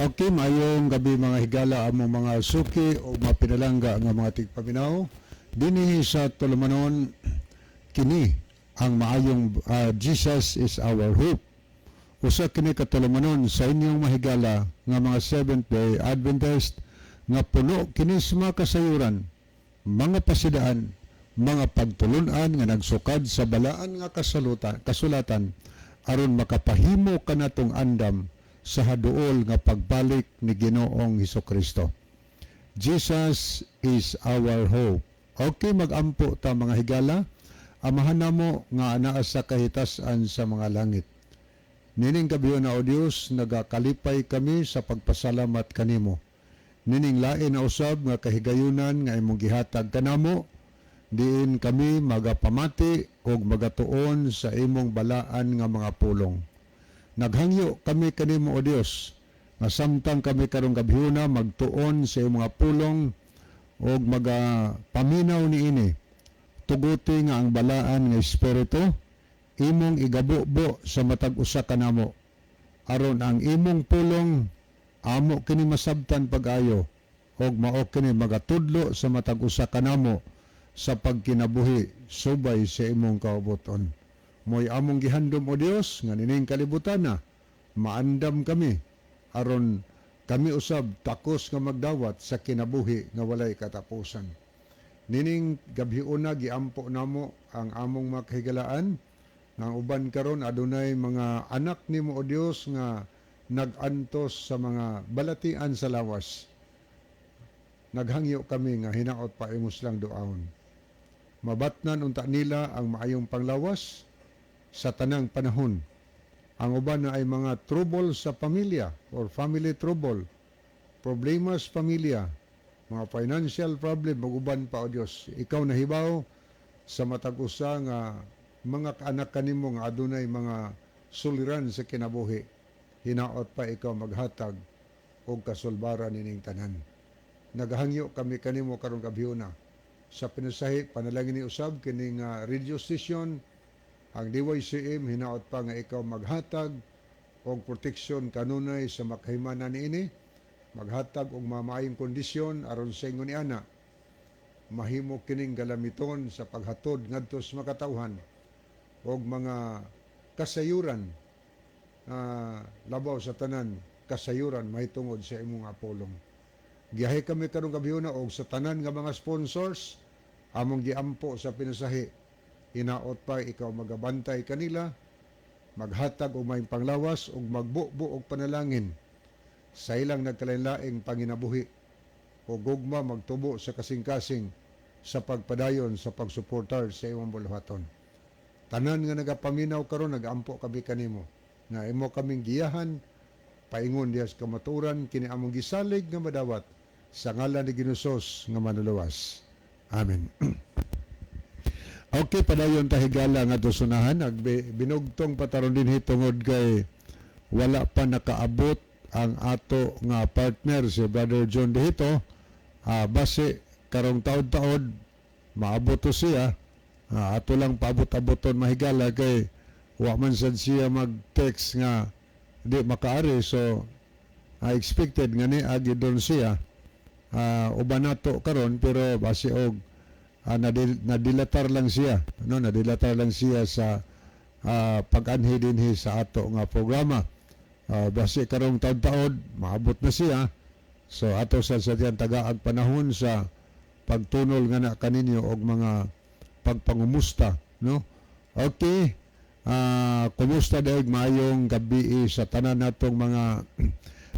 Okay, mayong gabi mga higala among mga suki o mapinalangga nga mga tigpaminaw. Dinhi sa tulumanon kini ang maayong Jesus is our hope. Usa kini katulumanon sa inyong mahigala nga mga Seventh-day Adventist nga puno kini sa mga kasayuran, mga pasidaan, mga pagtulunan nga nagsukad sa balaan nga kasulatan aron makapahimo kanatong andam sa haduol nga pagbalik ni Ginoong Hesukristo. Jesus is our hope. Okay, magampo ta mga higala, amahan namo nga anaa sa kahitasan sa mga langit. Nining gabiyon na o Dios, nagakalipay kami sa pagpasalamat kanimo. Nining lain na usab nga kahigayunan nga imong gihatag kanamo, diin kami magapamati o magatuon sa imong balaan nga mga pulong. Naghangyo kami kanimo o Dios, nga samtang kami karong gabihuna magtuon sa imong mga pulong o magapaminaw niini. Tuguti nga ang balaan nga espiritu imong igabubo sa matag usa kanamo, aron ang imong pulong amo kini masabtan pag-ayo og mao kini magatudlo sa matag usa kanamo sa pagkinabuhi subay sa imong kauboton. Mo'y among gihandom o Dios nga nining kalibutan na maandam kami aron kami usab takos nga magdawat sa kinabuhi nga walay katapusan. Nining gabhiuna giampo namo ang among mga kahigalaan nga uban karon adunay mga anak nimo o Dios nga nagantos sa mga balatian sa lawas. Naghangyo kami nga hinaot pa imos lang duaon. Mabatnan unta nila ang maayong panglawas sa tanang panahon. Ang uban na ay mga trouble sa pamilya or family trouble, problema sa pamilya, mga financial problem, mag-uban pa o Diyos. Ikaw nahibaw sa matag-usa nga mga kaanak kanimo nga adunay mga suliran sa kinabuhi. Hinaot pa ikaw maghatag og kasulbaran nining tanan. Naghangyo kami kanimo karong gabihuna sa pinasahi panalangin ni usab kining radio station. Ang DYCM hinaot pa nga ikaw maghatag og proteksyon kanunay sa makahimanan niini, maghatag og mamaayong kondisyon aron sa ingon ni ana mahimo kining galamiton sa paghatod ngadto sa makatawhan og mga kasayuran labaw sa tanan kasayuran mahitungod sa imong apolong. Giyahe kami karong gabihuna og sa tanan nga mga sponsors among giampo sa pinasahi. Hinaot pa ikaw magabantay kanila, maghatag o may panglawas o magbuo og panalangin sa ilang nagkalain-laing panginabuhi o gugma magtubo sa kasing-kasing sa pagpadayon sa pagsuportar sa imong buluhaton. Tanan nga nagapaminaw karon nagampo kami kanimo nga imo kaming giyahan paingon diha sa kamaturan kini among gisalig nga madawat sa ngalan ni Ginoos nga manuluwas. Amen. Okay, padayon tahigala nga dosunahan, binugtong pataron din hitungod kay wala pa nakaabot ang ato nga partner si Brother John Dihito. Base karong taod-taod maabot to siya. Ato lang paabot-aboton mahigala kay wa man sad siya mag-text nga di makaari, so expected nga ni agi doon siya. Uban nato karon pero base og nadilatar lang siya, no? Nadilatar lang siya sa pag-anhi dinhi sa ato nga programa. Basi karong taon-taon maabot na siya, so ato sa diyan tagaag panahon sa pagtunol nga na kaninyo og mga pagpangumusta, no? Okay, kumusta daig maayong gabi sa tanan natong mga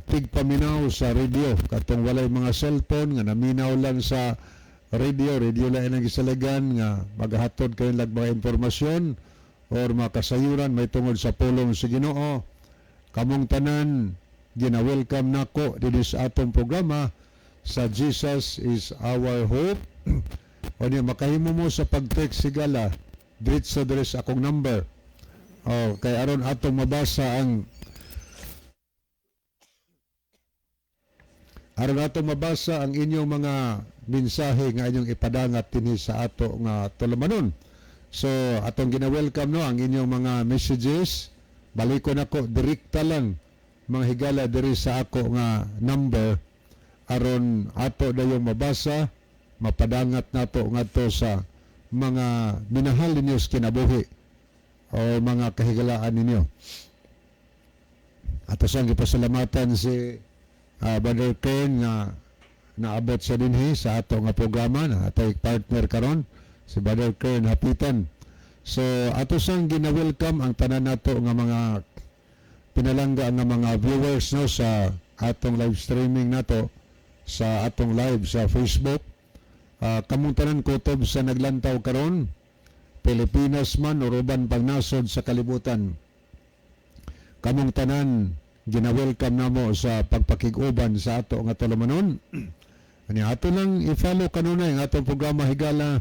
tigpaminaw sa radio katong walay mga cellphone nga naminaw lang sa radio lang ang gisalagan nga maghatod kayo lang mga impormasyon or mga kasayuran may tungod sa pulong sa Ginoo. Kamong tanan gina-welcome nako dito sa atong programa sa Jesus is our hope. O niya makahimo mo sa pag-text sigala diretso sa akong number. Kay aron atong mabasa ang inyong mga mensahe nga inyong ipadangat dinhi sa ato nga tulumanon. So atong gina-welcome no ang inyong mga messages. Balikon ako direkta lang mga higala diri sa ako nga number aron ato dayon mabasa, mapadangat nato ngadto sa mga minahal ninyo sa kinabuhi o mga kahigalaan ninyo. Ato sang gipasalamatan si Brother Ken nga naabot sa dinhi sa ato nga programa na atay partner karon si Brother Ken Hapitan. So ato sang gina-welcome ang tanan nato nga mga pinalangga nga mga viewers no sa atong live streaming nato sa atong live sa Facebook. Kamong tanan kutob sa naglantaw karon, Pilipinas man o ruban pagnasod sa kalibutan. Kamong tanan gina-welcome namo sa pagpakig-uban sa ato nga tulumanon. Ani ato lang i-follow kanunay ang atong programa higala.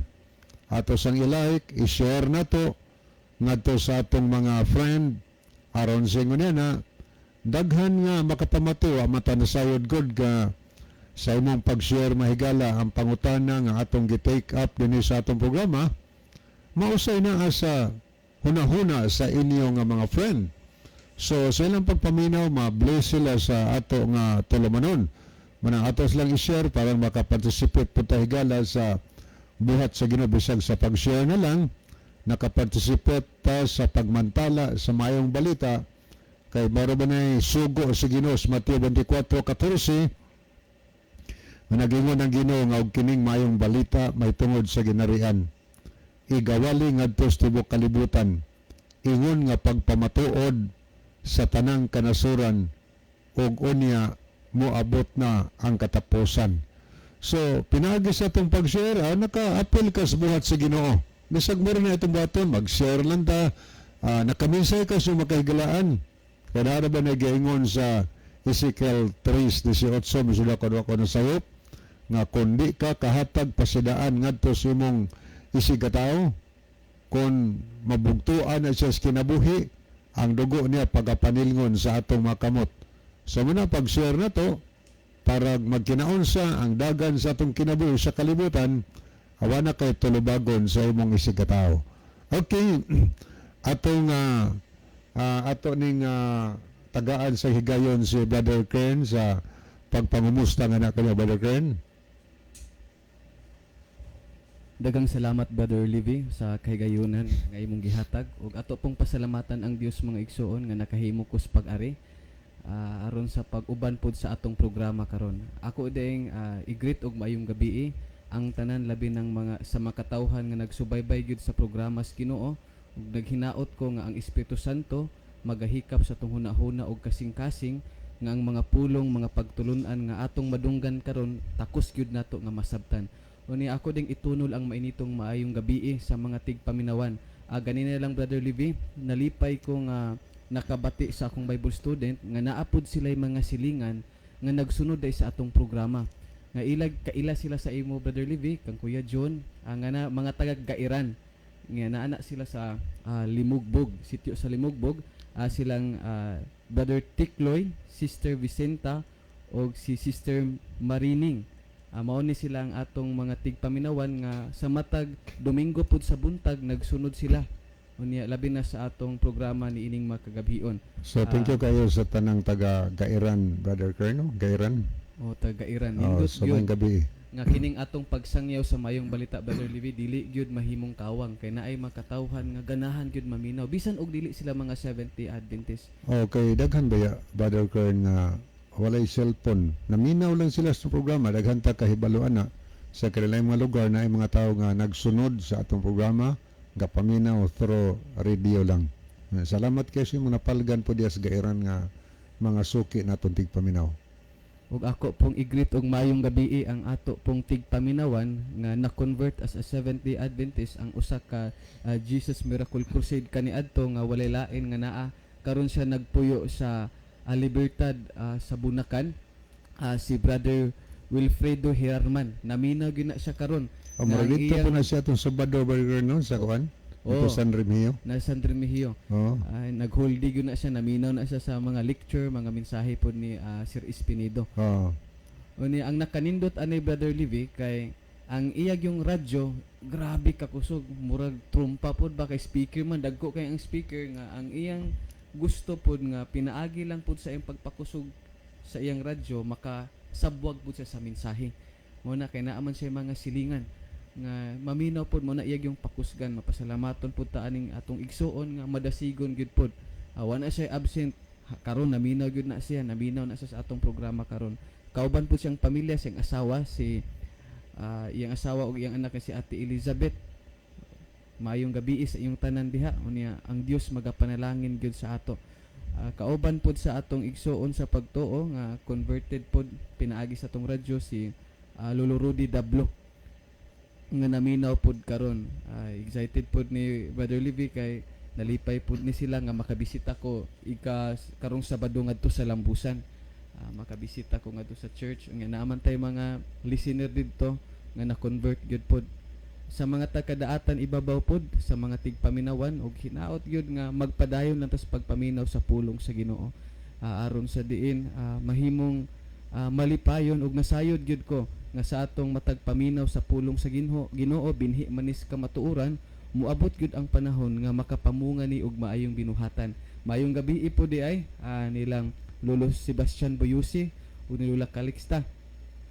Ato sang i-like, i-share nato ngadto sa atong mga friend aron sa ingon na daghan nga makapamatuwa matanasayod good ka sa imong pag-share mahigala ang pangutana nga atong gi-take up dinhi sa atong programa. Mausay na asa hunahuna sa inyo nga mga friend. So sa ilang pagpaminaw, ma-bless sila sa ato nga tulumanon. Manang atos lang i-share para makaparticipate po higala sa buhat sa Ginoo bisag sa pag-share na lang nakaparticipate ta sa pagmantala sa mayong balita kay maro ba nay sugo sa Ginoo sa Mateo 24:14 nga nagingon ang Ginoo nga og kining mayong balita may tungod sa ginarian. Igawali ngadto sa tibuok kalibutan. Ingon nga pagpamatuod sa tanang kanasuran ug unya moabot na ang katapusan. So, pinagi sa itong pag-share, naka-appeal ka sa buhat sa Ginoo. Bisag mo rin na itong baton, mag-share lang ta. Nakaminsay ka sa makahigalaan. Kaya ba nag-iingon sa Ezekiel 3:18, misula ko na sayop, nga kundi ka kahatag pasidaan ngadto sa imong isigataw, kung mabugtuan na siya sa kinabuhi, ang dugo niya pagapanilngon sa atong makamot. So muna pag-share na to, para magkinaon sa ang dagan sa atong kinabuhi sa kalibutan, awa na kay tulubagon sa imong isigataw. Okay, atong ato ning tagaan sa higayon si Brother Ken sa pagpangumusta nga na kanya, Brother Ken. Dagang salamat Brother Livy sa kahigayunan nga imong gihatag ug ato pong pasalamatan ang Dios mga igsoon nga nakahimo ko sa pag-ari aron sa pag-uban pod sa atong programa karon. Ako ding i-greet og maayong gabi ang tanan labi ng mga sa makatawhan nga nagsubaybay gyud sa programa sa Ginoo ug naghinaot ko nga ang Espiritu Santo magahikap sa atong hunahuna og kasing-kasing nga ang mga pulong mga pagtulunan nga atong madunggan karon takos gyud nato nga masabtan. Uni ako ding itunol ang mainitong maayong gabi sa mga tigpaminawan. Ganina lang Brother Livy, nalipay ko nga nakabati sa akong Bible student nga naapod sila mga silingan nga nagsunod day sa atong programa. Nga kaila sila sa imo Brother Livy, kang Kuya John, nga na mga taga-Gairan. Nga naana sila sa Limugbog, sitio sa Limugbog. Silang Brother Tikloy, Sister Vicenta o si Sister Marining. Mao ni sila ang atong mga tigpaminawan nga sa matag Domingo pud sa buntag nagsunod sila. Unya labi na sa atong programa ni ining makagabion. So thank you kayo sa tanang taga Gairan, Brother Ken, Gairan. Taga-Iran. Sa mayong gabi. Nga kining atong pagsangyaw sa mayong balita Brother Livy dili gyud mahimong kawang kay naay makatawhan nga ganahan gyud maminaw bisan og dili sila mga 70 Adventist. Okay, daghan ba ya, Brother Ken, nga walay cellphone. Naminaw lang sila sa programa, daghan ta kahibaluan na sa kanilang mga lugar na ay mga tao nga nagsunod sa atong programa, gapaminaw through radio lang. Salamat kayo sa mga napalgan po diya sa Gairan nga mga suki na itong tigpaminaw. Ug ako pong i-greet og maayong gabi ang ato pong tigpaminawan nga na-convert as a Seventh-day Adventist ang usa ka Jesus Miracle Crusade kaniadto nga walay lain nga naa karon siya nagpuyo sa Libertad sa Bunakan. Si Brother Wilfredo Herman naminaw gyud na siya karon. Maragita po na siya itong Sabado Burger no sa kuan. Ito San Remigio. Na San Remigio. Nag-holding yun na siya, naminaw na siya sa mga lecture, mga mensahe po ni Sir Espinido. Ang nakanindot anay Brother Livy, kay ang iyag yung radyo, grabe kakusog, murag trumpa po ba kay speaker man, dagko kay ang speaker nga, ang iyang gusto pod nga pinaagi lang pod sa iyang pagpakusog sa iyang radyo makasabwag pod siya sa mensahe. Mo na kay naaman siya mga silingan nga maminaw pod mo na iyag yung pakusgan, mapasalamaton pod ta aning atong igsuon nga madasigon gyud pod. Wala siya absent karon, naminaw gyud na siya, naminaw na siya sa atong programa karon. Kauban po siyang pamilya, siyang asawa, iyang asawa ug iyang anak nga si Ate Elizabeth. Maayong gabi sa iyong tanan diha. Unya ang Dios magapanalangin gyud sa ato. Kauban pod sa atong igsuon sa pagtuo nga converted pod pinaagi sa atong radyo si Lolo Rudy Dablo nga naminaw pod karon. Excited pod ni Brother Livy kay nalipay pod ni sila nga makabisita ko karong Sabado ngadto sa Lambusan. Makabisita ko ngadto sa church nga naaman tay mga listener didto nga na-convert gyud pod. Sa mga taga-daatan ibabaw pod, sa mga tigpaminawan og hinaot gyud nga magpadayon lang tas pagpaminaw sa pulong sa Ginoo. Aron sa diin mahimong malipayon ug nasayod gyud ko nga sa atong matagpaminaw sa pulong sa Ginoo binhi manis kamatuoran, muabot gyud ang panahon nga makapamunga ni og maayong binuhatan. Maayong gabi po di ay nilang Lolo Sebastian Boyusi ug ni Lola Calixta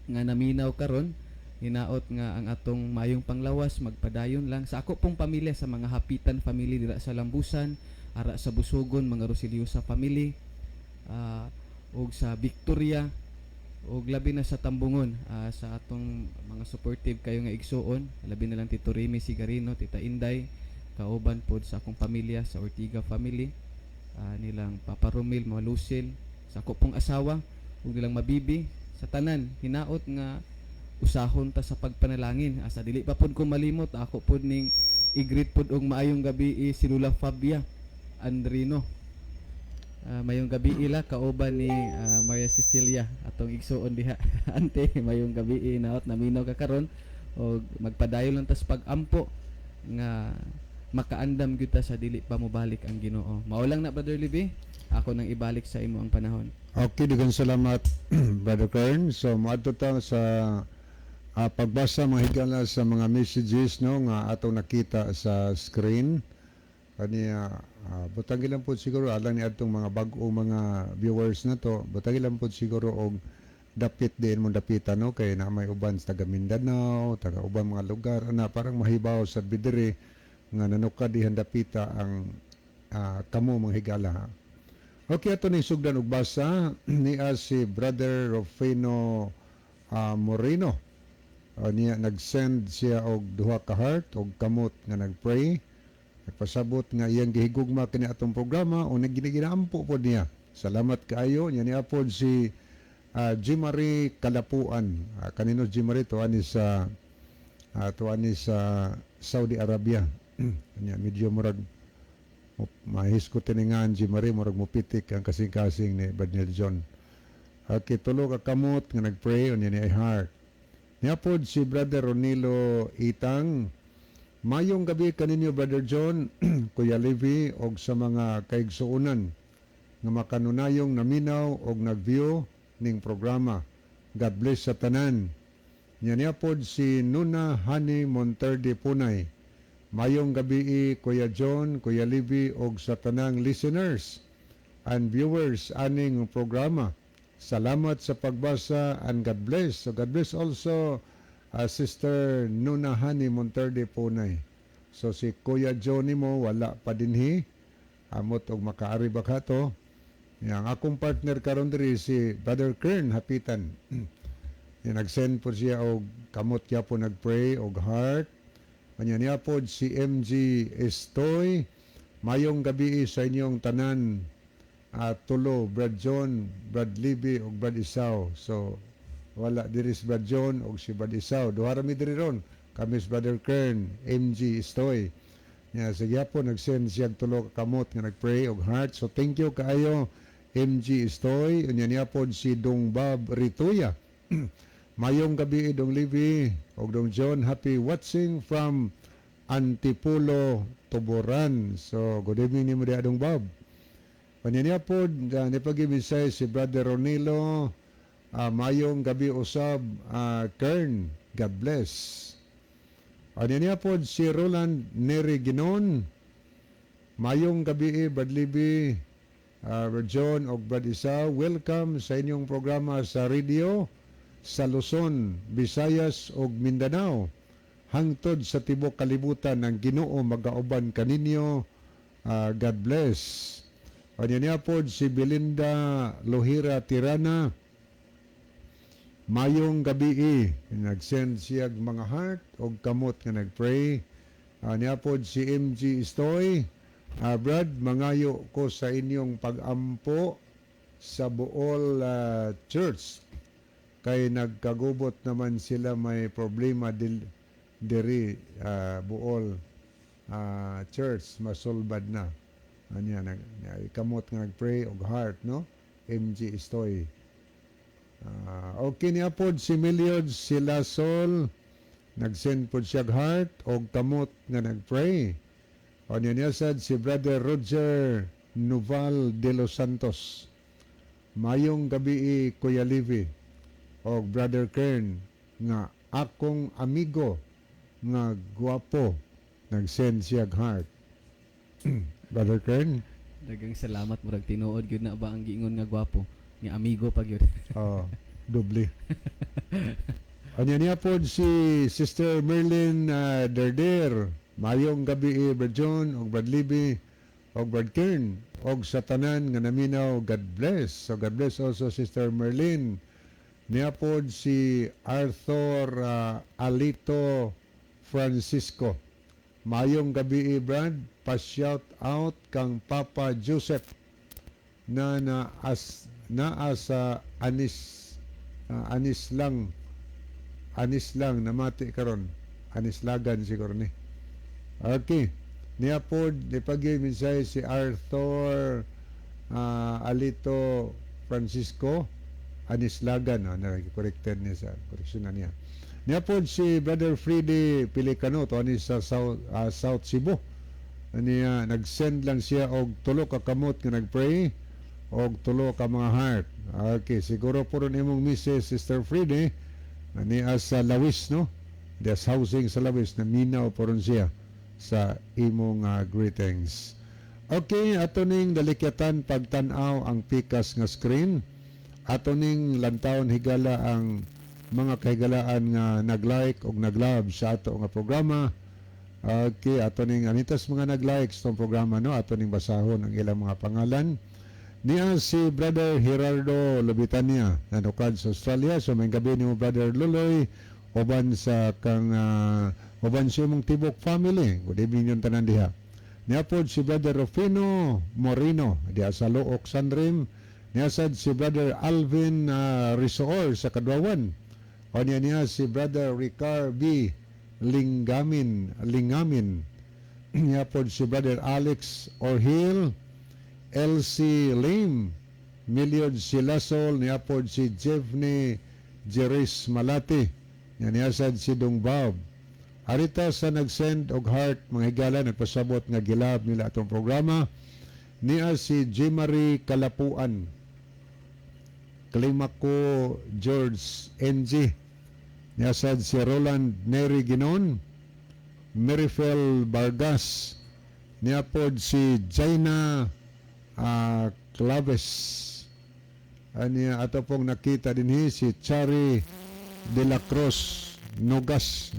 nga naminaw karon. Hinaot nga ang atong mayong panglawas magpadayon lang sa ako pong pamilya, sa mga Hapitan family dira sa Lambusan, ara sa Busogon mga Rosiliosa family, ug sa Victoria, ug labi na sa Tambungon, sa atong mga supportive kayo nga igsuon, labi na lang Tito Remy Sigarino, Tita Inday, kauban pod sa akong pamilya sa Ortiga family, nilang Papa Romil Malusil, sa ako pong asawa ug nilang Mabibi, sa tanan hinaot nga usahon ta sa pagpanalangin. Asa dili pa pod ko malimot, ako pod ning i-greet pod og maayong gabi si Lula Fabia Andrino. Mayong gabi ila kauban ni Maria Cecilia atong igsuon diha. Ante mayong gabi naot naminaw ka karon og magpadayon lang tas pag-ampo nga makaandam gyud ta sa dili pa mobalik ang Ginoo. Mao lang na Brother Libby, ako nang ibalik sa imo ang panahon. Okay, daghang salamat Brother Kern. So moadto ta sa pagbasa mga higala sa mga messages no nga atong nakita sa screen kaniya. Butang lang po siguro alang ni atong mga bag-o mga viewers na to, butang lang po siguro og dapit din mo dapitan no kay na may uban sa taga Mindanao, taga ubang mga lugar na parang mahibaw sa bidiri nga nanukad dihan dapita ang kamo mga higala. Okay, ato ni sugdan og basa ni si Brother Rufino Moreno. Niya nag-send siya og duha ka heart og kamot nga nagpray. Nagpasabot nga iyang gihigugma kini atong programa o nagginaginaampo po niya. Salamat kaayo. Niya ni apod si Jimari Kalapuan. Kanino Jimari to ani sa Saudi Arabia. Niya medyo murag mahis ko tiningan Jimari murag mupitik ang kasing-kasing ni Badnel John. Okay, tulo ka kamot nga nagpray o niya ni heart. Niapod si Brother Ronilo Itang. Mayong gabi kaninyo Brother John, Kuya Levi, og sa mga kaigsuunan nga makanunayong naminaw og nag-view ning programa. God bless sa tanan. Niapod si Nuna Hani Monterde Punay. Mayong gabi Kuya John, Kuya Levi, og sa tanang listeners and viewers aning programa. Salamat sa pagbasa and God bless. So God bless also Sister Nuna Hani Monterde Punay. So si Kuya Johnny mo wala pa dinhi. Amot og makaari ba ka to? Yang akong partner karon diri si Brother Kern Hapitan. Yang nag-send po siya og kamot kya po nagpray og heart. Anya niya po si MG Estoy. Mayong gabi sa inyong tanan. Tulo, Brad John, Brad Libby, o Brad Isaw. So, wala diri si Brad John o si Brad Isaw. Duhara mi diri ron. Kami si Brother Kern, MG Stoy. Sige po, nag-send siya tulo kamot nga nag-pray og heart. So, thank you kaayo, MG Stoy. Unya niya po si Dong Bob Rituya. Mayong gabi, Dong Libby, o Dong John. Happy watching from Antipolo, Tuboran. So, good evening ni mo diya, Dong Bob. Panyanya po, nipag-ibisay si Brother Ronilo, mayong gabi usab, Kern, God bless. Panyanya po si Roland Neri Ginon, mayong gabi, Brad Libby, Brad John o Brad Isa, welcome sa inyong programa sa radio sa Luzon, Visayas o Mindanao. Hangtod sa tibok kalibutan ng Ginoo magauban kaninyo. God bless. O niya po si Belinda Lohira Tirana. Mayong gabi nag-send siya mga heart o kamot nga nag-pray. Niya po si MG Istoy. Brad, mangayo ko sa inyong pag-ampo sa Bool Church. Kay nagkagubot naman sila may problema diri Bool Church masulbad na. Anya kamot nga nagpray og heart no. MG Istoy. Okay niya pod si Miliod sila Sol nag-send pod siya heart og kamot nga nagpray. O niya sad si Brother Roger Nuval de los Santos. Mayong gabi Kuya Livy o Brother Kern nga akong amigo nga guwapo nag-send siya heart. Brother Kern? Dagang salamat murag tinuod gyud na ba ang giingon nga gwapo nga amigo pag yun. Doble. Anya niya po si Sister Merlin Derder. Mayong gabi Brad John o Brad Libby o Brad Kern o sa tanan nga naminaw. God bless. So God bless also Sister Merlin. Niya po si Arthur Alito Francisco. Mayong gabi Brad. Pa-shout out kang Papa Joseph na sa anis lang namati karon. Anislagan siguro ni. Okay. Niya po ipag-minsay si Arthur Alito Francisco Anislagan. Nag-corrected niya sa correction na niya. Niya po si Brother Freddy Pilicano to ani sa South Cebu. Niya nag-send lang siya og tulo ka kamot nga nag-pray og tulo ka mga heart. Okay, siguro po ron imong Mrs. Sister Freddy niya sa Lawis no. There's housing sa Lawis na minaw po ron siya sa imong greetings. Okay, ato ning dalikyatan pagtan-aw ang pikas nga screen. Ato ning lantawon higala ang mga kahigalaan nga nag-like o nag-love sa ato nga programa. Okay, ato ning anitas mga nag-like sa itong programa no, ato ning basahon ang ilang mga pangalan. Niya si Brother Gerardo Lobitania nanukad sa Australia. So may gabi ni mo Brother Luloy uban sa kang uban sa imong tibok family. Good evening yung tanan diha. Niya po si Brother Rufino Moreno diha sa Look Sanrim. Niya sad si Brother Alvin Risoor sa Kadwawan. O niya si Brother Ricard B. Lingamin. Niya po si Brother Alex Orhil, Elsie Lim, Miliod Silasol, niya po si Jevne Jeris Malati, niya sad si Dong Bob. Arita sa nag-send og heart, mga higala, nagpasabot nga gilab nila atong programa, niya si Jimary Kalapuan, Klimako George NG, niya sad si Roland Neri Ginon, Merifel Vargas, niya pod si Jaina Claves. Niya ato pong nakita din si Chari de la Cruz Nogas.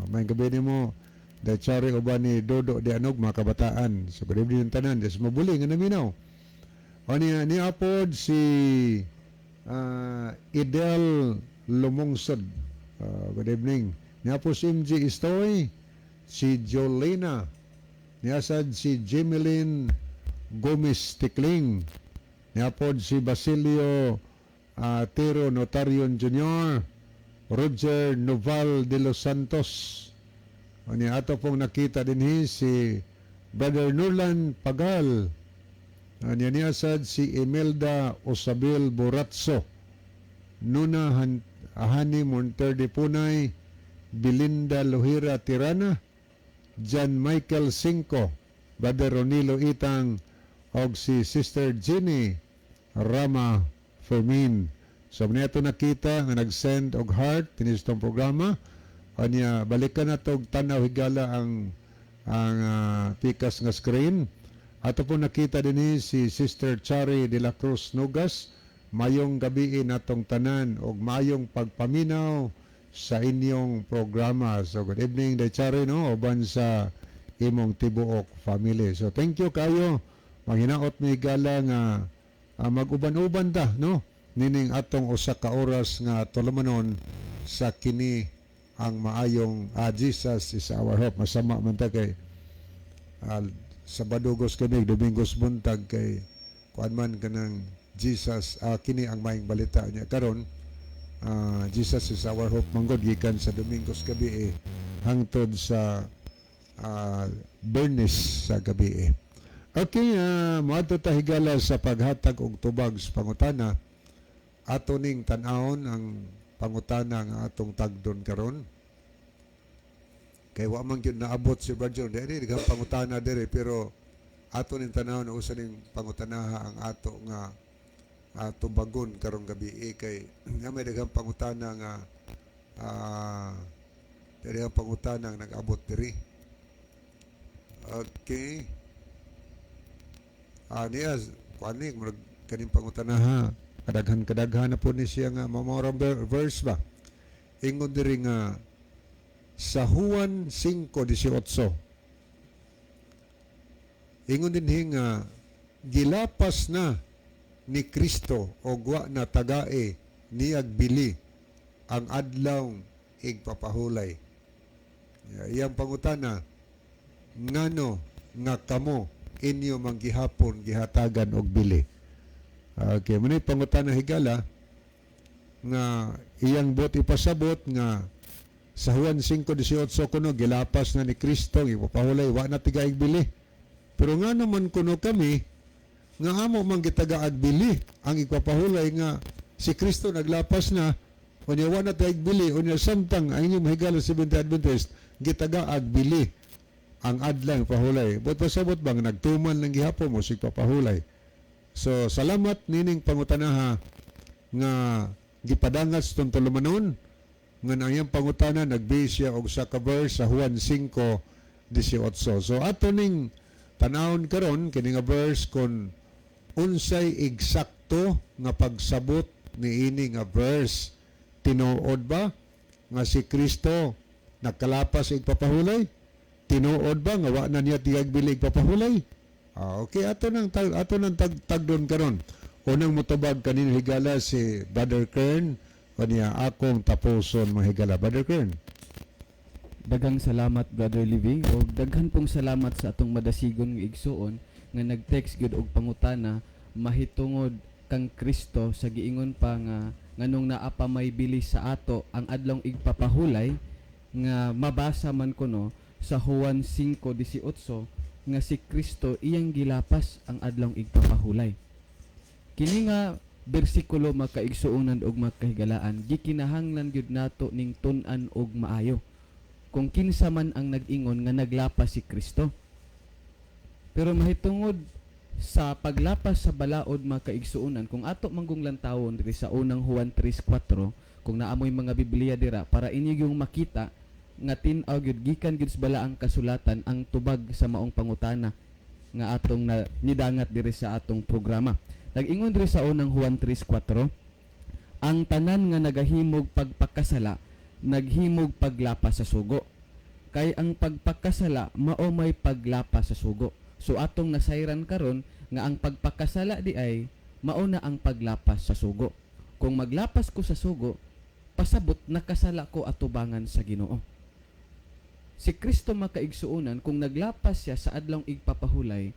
May gabi ni mo da Chari uban ni Dodo de Anog mga kabataan. So good evening tanan. Des mabuli nga naminaw. Niya pod si Idel Lumungsod. Good evening. Niya po si MG Istoy, si Jolena, niya sad si Jemeline Gomez Tikling, niya po si Basilio Tiro Notarion Jr., Roger Noval de los Santos. Niya ato pong nakita din si Brother Nulan Pagal. Niya sad si Imelda Osabil Boratso, Nuna Ahani Monterde Punay, Belinda Lohira Tirana, John Michael Cinco, Brother Ronilo Itang, og si Sister Jenny Rama Fermin. So neto nakita nga nag-send og heart tinis tong programa. Anya balikan na tog tanaw higala ang pikas nga screen. Ato po nakita din si Sister Chari de la Cruz Nugas. Mayong gabi natong tanan o mayong pagpaminaw sa inyong programa. So good evening de Chari, no, uban sa imong tibuok family. So thank you kayo. Manghinaot mi gala nga mag-uban-uban ta, no, nining atong usa ka oras nga tulumanon sa kini ang maayong Jesus is our hope. Masama man ta kay Sabadogos kami, Domingos buntag kay kuan man kanang Jesus, kini ang maayong balita niya karon. Jesus is our hope manggod gikan sa Domingos gabi hangtod sa Bernes sa gabi. Okay, moadto ta higala sa paghatag og tubag sa pangutana. Ato ning tan-awon ang pangutana nga atong tagdon karon. Kay wa man gyud naabot si Brother diri dighang pangutana diri, pero ato ning tan-awon usa ning pangutanaha ang ato nga tubagon karong gabi kay nga may daghang pangutana nga daghang pangutana nga nag-abot diri. Okay. Niya kuani kaning pangutanaha kadaghan na po ni siya nga mamorang verse ba. Ingon diri nga sa Juan 5:18. Ingon din nga gilapas na ni Kristo og wa na tagae niyag bili ang adlaw igpapahulay. Iyang pangutana, ngano nga kamo inyo manggihapon gihatagan og bili. Okay, muna pangutana higala nga iyang bot ipasabot nga sa Juan 5:18 kuno gilapas na ni Kristo ipapahulay wa na tigaig bili. Pero nga naman kuno kami nga amo man gitagaag bili ang ipapahulay nga si Kristo naglapas na unya wa na tigaig bili unya samtang ang inyong mahigala sa Seventh-day Adventist gitagaag bili ang adlang pahulay. But pasabot bang nagtuman lang gihapon mo sig papahulay. So salamat nining pangutanaha nga gipadangat sa tulumanon nga ang iyang pangutana nagbase siya og sa ka verse sa Juan 5:18. So ato ning tanawon karon kini nga verse kon unsay eksakto nga pagsabot ni ini nga verse. Tinuod ba nga si Kristo nagkalapas igpapahulay? Tinuod ba nga wa na niya tiyag bilig papahulay? Okay, ato nang tagdon karon. Unang mutubag kanino higala si Brother Kern kaniya akong tapuson mga higala. Brother Kern. Daghang salamat Brother Living o daghan pong salamat sa atong madasigon nga igsuon nga nag-text gyud og pangutana mahitungod kang Kristo sa giingon pa nga nganong naa pa may bili sa ato ang adlong igpapahulay nga mabasa man kuno sa Juan 5:18 nga si Kristo iyang gilapas ang adlong igpapahulay. Kini nga bersikulo makaigsuonan og makahigalaan gikinahanglan gyud nato ning tun-an og maayo kung kinsa man ang nag-ingon nga naglapas si Kristo. Pero mahitungod sa paglapas sa balaod makaigsuonan kung ato manggong lantawon diri sa unang Juan 3:4 kung naamoy mga Biblia dira para inyo yung makita nga tin-aw gyud gikan gyud sa balaang kasulatan ang tubag sa maong pangutana nga atong nidangat diri sa atong programa. Nag-ingon diri sa unang Juan 3:4, ang tanan nga nagahimog pagpakasala naghimog paglapas sa sugo. Kay ang pagpakasala mao may paglapas sa sugo. So atong nasayran karon nga ang pagpakasala di ay mao na ang paglapas sa sugo. Kung maglapas ko sa sugo, pasabot nakasala ko atubangan sa Ginoo. Si Kristo makaigsuonan kung naglapas siya sa adlong igpapahulay,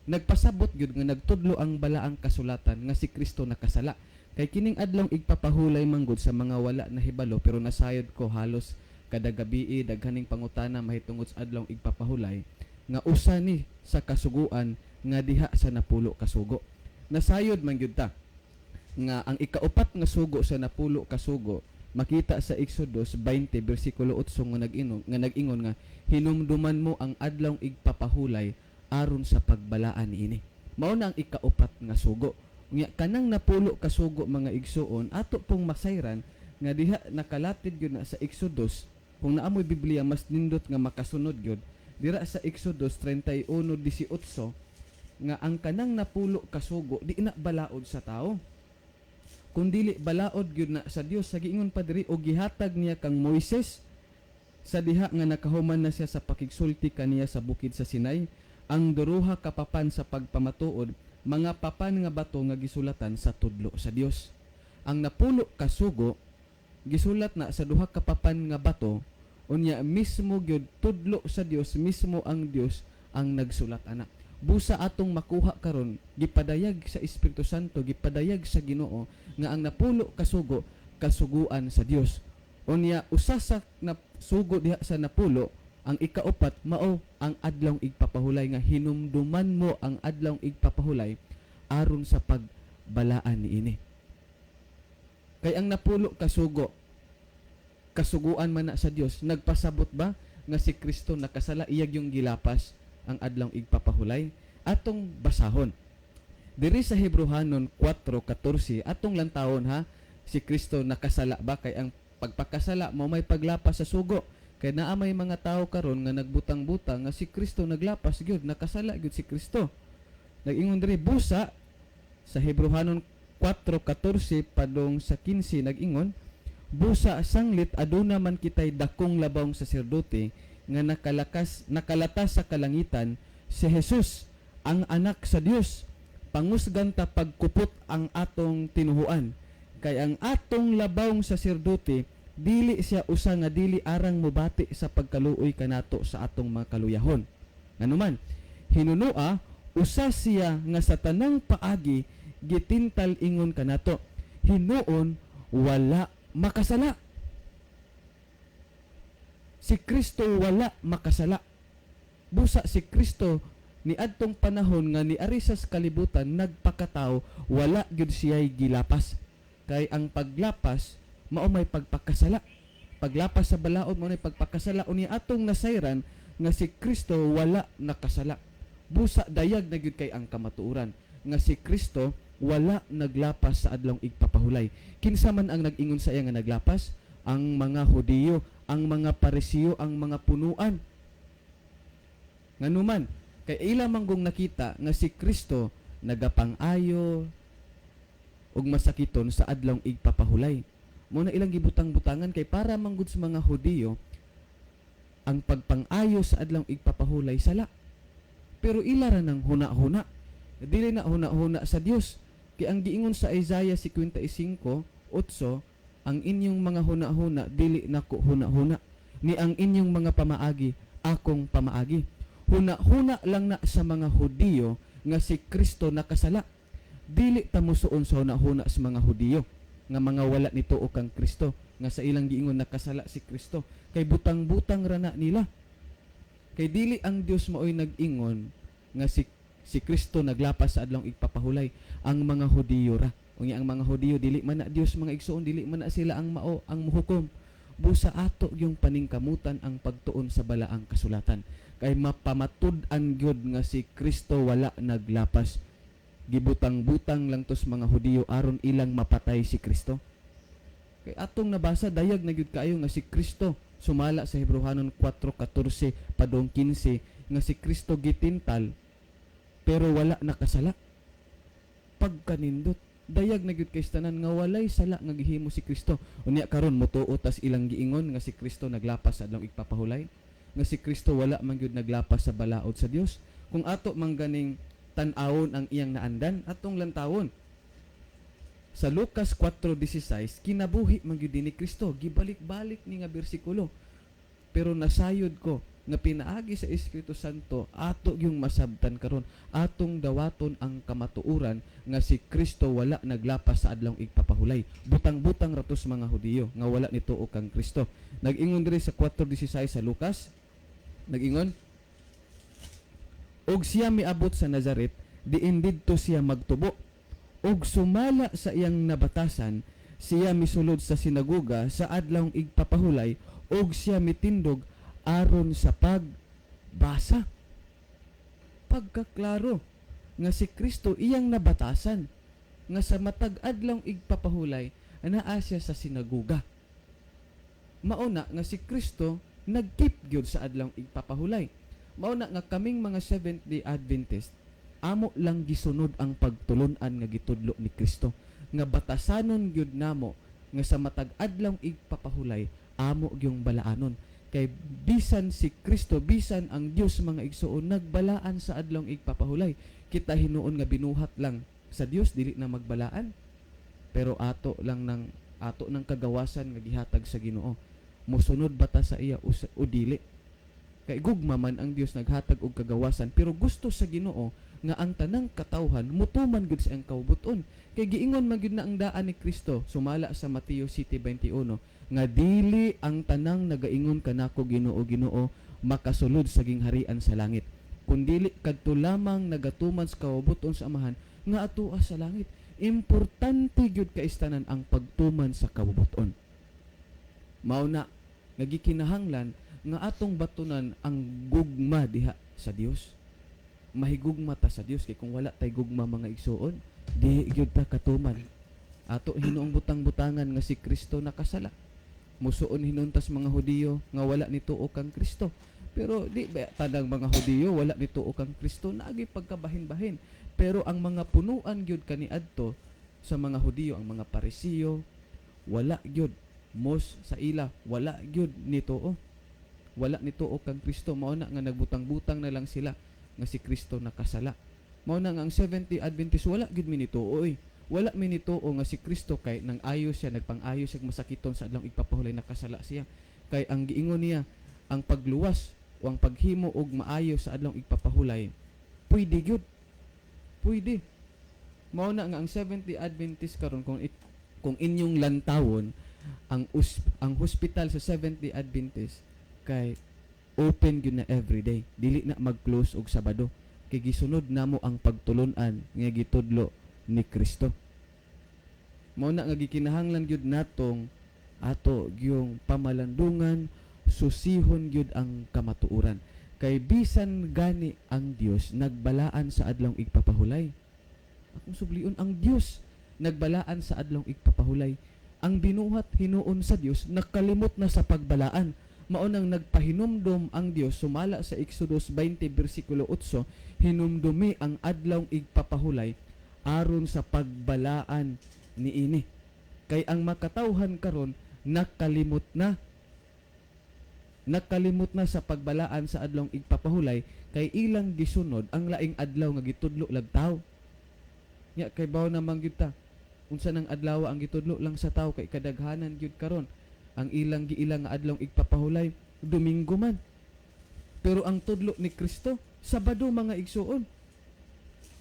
nagpasabot gyud nga nagtudlo ang balaang kasulatan nga si Kristo nakasala. Kay kining adlong igpapahulay manggod sa mga wala na hibalo pero nasayod ko halos kada gabi daghaning pangutana mahitungod sa adlong igpapahulay nga usa ni sa kasuguan nga diha sa napulo ka sugo. Nasayod man gyud ta nga ang ikaupat nga sugo sa napulo ka sugo makita sa Exodus 20 bersikulo 8 nga nag-ingon nga hinumduman mo ang adlong igpapahulay aron sa pagbalaan ini. Mao na ang ikaupat nga sugo. Nya kanang napulo ka sugo mga igsuon ato pong masayran nga diha nakalatid gyud na sa Exodus kung naamoy Biblia mas nindot nga makasunod gyud dira sa Exodus 31:18 nga ang kanang napulo kasugo di na balaod sa tao, kundili balaod gyud na sa Dios. Sa giingon pa diri, og gihatag niya kang Moises sa diha nga nakahuman na siya sa pakigsulti kaniya sa bukid sa Sinai, ang duruha ka papan sa pagpamatuod, mga papan nga bato nga gisulatan sa tudlo sa Dios. Ang napulo kasugo gisulat na sa duha ka papan nga bato, unya mismo gyud tudlo sa Dios, mismo ang Dios ang nagsulat ana. Busa atong makuha karon, gipadayag sa Espiritu Santo, gipadayag sa Ginoo nga ang napulo kasugo kasuguan sa Dios. Unya usa sa sugo diha sa napulo, ang ikaupat mao ang adlawng igpapahulay, nga hinumduman mo ang adlawng igpapahulay aron sa pagbalaan niini. Kay ang napulo kasugo kasuguan man na sa Dios, nagpasabot ba nga si Kristo nakasala, iyag yung gilapas ang adlawng igpapahulay? Atong basahon diri sa Hebrehanon 4:14, atong lantawon ha, si Kristo nakasala ba? Kay ang pagpakasala mo may paglapas sa sugo. Kay naa may mga tao karon nga nagbutang-butang nga si Kristo naglapas gyud, nakasala gyud si Kristo. Nag-ingon diri busa sa Hebrehanon 4:14 padung sa 15, nag-ingon, busa sanglit aduna man kitay dakong labawng saserdote nga nakalatas sa kalangitan, si Jesus ang anak sa Dios, pangusgan ta pagkupot ang atong tinuhuan. Kay ang atong labawng saserdote dili siya usa nga dili arang mobati sa pagkaluoy kanato sa atong mga kaluyahon. Nganuman, hinunua usa siya nga sa tanang paagi gitintal ingon kanato, hinuon wala makasala. Si Kristo wala makasala. Busa si Kristo ni adtong panahon nga niari sa kalibutan nagpakatao, wala gyud siya'y gilapas. Kay ang paglapas mao may pagpakasala. Paglapas sa balaod mao may pagpakasala. Unya atong nasayran nga si Kristo wala nakasala. Busa dayag na gyud kay ang kamatuoran nga si Kristo wala naglapas sa adlawng igpapahulay. Kinsa man ang nag-ingon sa iya nga naglapas? Ang mga Hudiyo, ang mga Parisiyo, ang mga punuan. Nganuman, kay ila manggong nakita nga si Kristo nagapang-ayo ug masakiton sa adlawng igpapahulay. Mo na ilang gibutang-butangan kay para manggud sa mga Hudiyo ang pagpang-ayo sa adlawng igpapahulay sala. Pero ila ra nang huna-huna. Dili na huna-huna sa Dios. Kay ang giingon sa Isaiah 55:8, ang inyong mga huna-huna dili nako huna-huna, ni ang inyong mga pamaagi akong pamaagi. Huna-huna lang na sa mga Hudiyo nga si Kristo nakasala. Dili ta musuon sa huna-huna sa mga Hudiyo nga mga wala nito o kang Kristo, nga sa ilang giingon nakasala si Kristo. Kay butang-butang ra na nila. Kay dili ang Dios maoy nag-ingon nga si Kristo naglapas sa adlawng igpapahulay, ang mga Hudiyo ra. Unya ang mga Hudiyo dili man na Dios mga igsoon, dili man na sila ang mao ang muhukom. Busa ato yung paningkamutan ang pagtuon sa balaang kasulatan. Kay mapamatud-an gyud nga si Kristo wala naglapas. Gibutang-butang lang tos mga Hudiyo aron ilang mapatay si Kristo. Kay atong nabasa dayag na gyud kaayo nga si Kristo sumala sa Hebrehanon 4:14 padung 15 nga si Kristo gitintal pero wala nakasala. Pagkanindot dayag na gyud kay tanan nga walay sala nga gihimo si Kristo. Unya karon motuo tas ilang giingon nga si Kristo naglapas sa adlawng igpapahulay, nga si Kristo wala man gyud naglapas sa balaod sa Dios. Kung ato man ganing tan-awon ang iyang naandan, atong lantawon sa Lucas 4:16, kinabuhi man gyud ni Kristo, gibalik-balik ni nga bersikulo. Pero nasayod ko nga pinaagi sa Espiritu Santo ato yung masabtan karon, atong dawaton ang kamatuoran nga si Kristo wala naglapas sa adlawng igpapahulay. Butang-butang ratos mga Hudiyo nga wala nituo kang Kristo. Nag-ingon diri sa 4:16 sa Lucas, nag-ingon, og siya miabot sa Nazaret, diin didto siya magtubo. Og sumala sa iyang nabatasan, siya misulod sa sinagoga sa adlawng igpapahulay, og siya mitindog aron sa pagbasa. Pagkaklaro nga si Kristo iyang nabatasan, nga sa matag adlawng igpapahulay anaa siya sa sinagoga. Mauna nga si Kristo nagkeep gyud sa adlawng igpapahulay. Mauna nga kaming mga Seventh-day Adventist amo lang gisunod ang pagtulunan nga gitudlo ni Kristo, nga batasanon gyud namo nga sa matag adlaw igpapahulay amo gyung balaanon. Kay bisan si Kristo, bisan ang Dios mga igsuon nagbalaan sa adlaw igpapahulay. Kita hinuon nga binuhat lang sa Dios dili na magbalaan. Pero ato ng kagawasan nga gihatag sa Ginoo. Mosunod ba ta sa iya o dili? Kay gugma man ang Dios naghatag og kagawasan, pero gusto sa Ginoo nga ang tanang katawhan mutuman gud sa iyang kaubuton. Kay giingon man gyud na ang daan ni Kristo sumala sa Mateo 7:21 nga dili ang tanang nagaingon kanako Ginoo Ginoo makasulod sa gingharian sa langit, kundili kadto lamang nagatuman sa kaubuton sa Amahan nga atoa sa langit. Importante gyud kaistanan ang pagtuman sa kaubuton. Mao na nagikinahanglan nga atong batunan ang gugma diha sa Dios. Mahigugma ta sa Dios, kay kung wala tay gugma mga igsuon, di gyud ta katuman. Ato hinuong butang-butangan nga si Kristo nakasala. Musuon hinuntas mga Hudiyo nga wala nituo kang Kristo. Pero di ba tadang mga Hudiyo wala nituo kang Kristo, naagi pagkabahin-bahin. Pero ang mga punuan gyud kaniadto sa mga Hudiyo, ang mga Parisiyo, wala gyud mos sa ila, wala gyud nituo. Wala nituo kang Kristo, mao na nga nagbutang-butang na lang sila nga si Kristo nakasala. Mao na nga ang 70 Adventist wala gyud minituo oy. Wala minituo nga si Kristo kay nang ayo siya, nagpang-ayo siya masakiton sa adlaw igpapahulay nakasala siya. Kay ang giingon niya, ang pagluwas o ang paghimo og maayo sa adlaw igpapahulay, pwede gyud. Pwede. Mao na nga ang 70 Adventist karon kung inyong lantawon ang hospital sa 70 Adventist kay open gyud na everyday, dili na mag-close og Sabado, kay gisunod namo ang pagtulon-an nga gitudlo ni Kristo. Mao na nga gikinahanglan gyud natong ato gyung pamalandungan, susihon gyud ang kamatuoran. Kay bisan gani ang Dios nagbalaan sa adlaw igpapahulay. Akong sublion, ang Dios nagbalaan sa adlaw igpapahulay. Ang binuhat hinuon sa Dios nakalimot na sa pagbalaan. Maunang nagpahinumdom ang Dios sumala sa Exodus 20 bersikulo 8, hinumdumi ang adlaw igpapahulay aron sa pagbalaan niini. Kay ang makatawhan karon nakalimot na sa pagbalaan sa adlaw igpapahulay, kay ilang gisunod ang laing adlaw nga gitudlo lagtaw. Nya kay bawo namang gyud ta unsa nang adlaw ang gitudlo lang sa tawo, kay kadaghanan gyud karon ang ilang giilang nga adlaw igpapahulay Domingo man. Pero ang tudlo ni Kristo Sabado mga igsuon.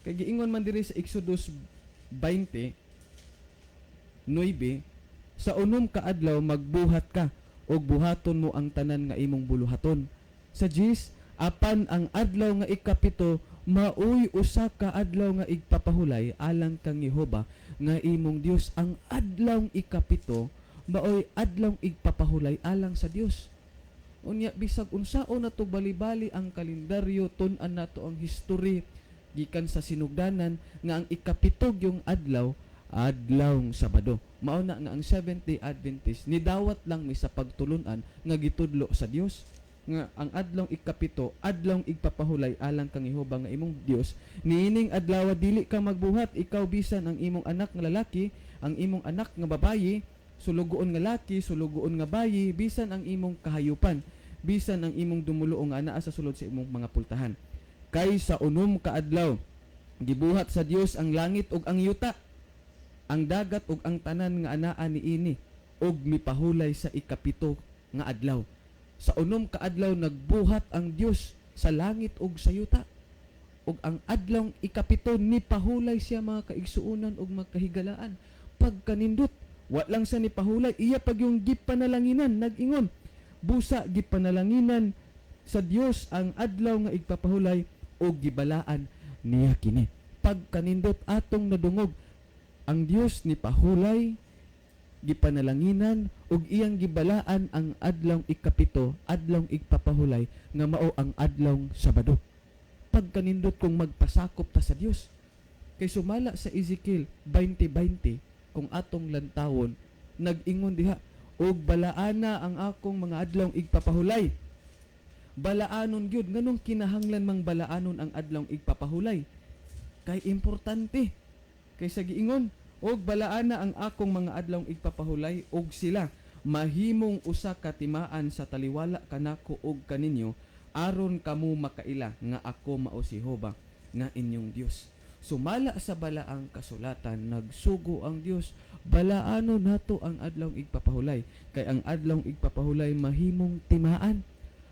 Kay giingon man diri sa Exodus 20:9, sa unom ka adlaw magbuhat ka og buhaton mo ang tanan nga imong buluhaton. Sa 10, apan ang adlaw nga ikapito maoy usa ka adlaw nga igpapahulay alang kang Jehova nga imong Dios. Ang adlaw ikapito maoy adlaw igpapahulay alang sa Dios. Unya bisag unsaon nato bali-bali ang kalendaryo, tun-an nato ang history gikan sa sinugdanan nga ang ikapito yung adlaw Sabado. Mao na nga ang 70 Adventist nidawat lang mi sa pagtulunan nga gitudlo sa Dios nga ang adlaw ikapito adlaw igpapahulay alang kang Jehova nga imong Dios. Niining adlaw dili ka magbuhat, ikaw bisan ang imong anak nga lalaki, ang imong anak nga babayi, sulugoon nga laki, sulugoon nga bayi, bisan ang imong kahayupan, bisan ang imong dumuluo nga anaa sa sulod sa imong mga pultahan. Kay sa unom ka adlaw gibuhat sa Dios ang langit ug ang yuta, ang dagat ug ang tanan nga anaa niini, ug mipahulay sa ikapito nga adlaw. Sa unom ka adlaw nagbuhat ang Dios sa langit ug sa yuta, ug ang adlaw ikapito nipahulay siya mga kaigsuonan ug mga kahigalaan. Pagkanindot, wa lang sa nipahulay, iya pag yung gipanalanginan, nag-ingon, busa gipanalanginan sa Dios ang adlaw nga igpapahulay o gibalaan niya kini. Pagkanindot atong nadungog, ang Dios nipahulay, gipanalanginan, ug iyang gibalaan ang adlaw ikapito, adlaw igpapahulay, nga mao ang adlaw Sabado. Pagkanindot kung magpasakop ta sa Dios. Kay sumala sa Ezekiel 20:20, kung atong lantawon, nag-ingon diha, og balaana ang akong mga adlaw igpapahulay. Balaanon gyud, nganong kinahanglan mang balaanon ang adlaw igpapahulay? kay importante. Kay sa giingon, og balaan na ang akong mga adlawng igpapahulay og sila mahimong usa ka timaan sa taliwala kanako og kaninyo aron kamo makaila nga ako mao si Jehova nga inyong Dios. Sumala sa balaang kasulatan, nagsugo ang Dios, balaano nato ang adlawng igpapahulay. Kay ang adlawng igpapahulay mahimong timaan,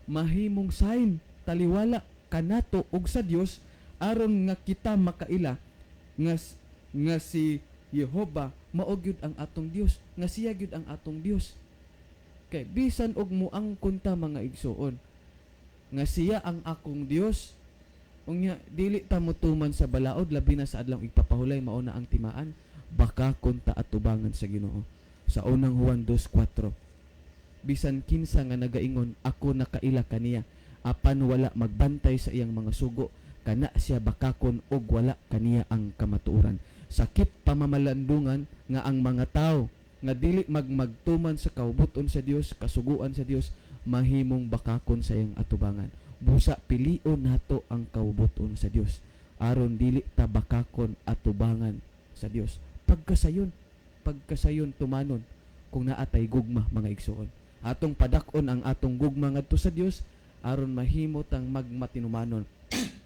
mahimong sign, taliwala kanato og sa Dios aron nga kita makaila nga si Jehova mao gyud ang atong Dios, nga siya gyud ang atong Dios. Kay bisan og muang kunta mga igsuon nga siya ang akong Dios, unya dili ta motuman sa balaod labi na sa adlawng igpapahulay mao na ang timaan, baka kunta atubangan sa Ginoo. Sa unang Juan 2:4, bisan kinsa nga nagaingon ako nakaila kaniya apan wala magbantay sa iyang mga sugo, kana siya bakakon og wala kaniya ang kamatuoran. Sakit pamamalandungan nga ang mga tao nga dili magtuman sa kaubuton sa Dios, kasuguan sa Dios, mahimong bakakon sa iyang atubangan. Busa pilion nato ang kaubuton sa Dios aron dili ta bakakon atubangan sa Dios. Pagkasayon tumanon kung naatay gugma mga igsoon. Atong padakon ang atong gugma ngadto sa Dios aron mahimo tang magmatinumanon.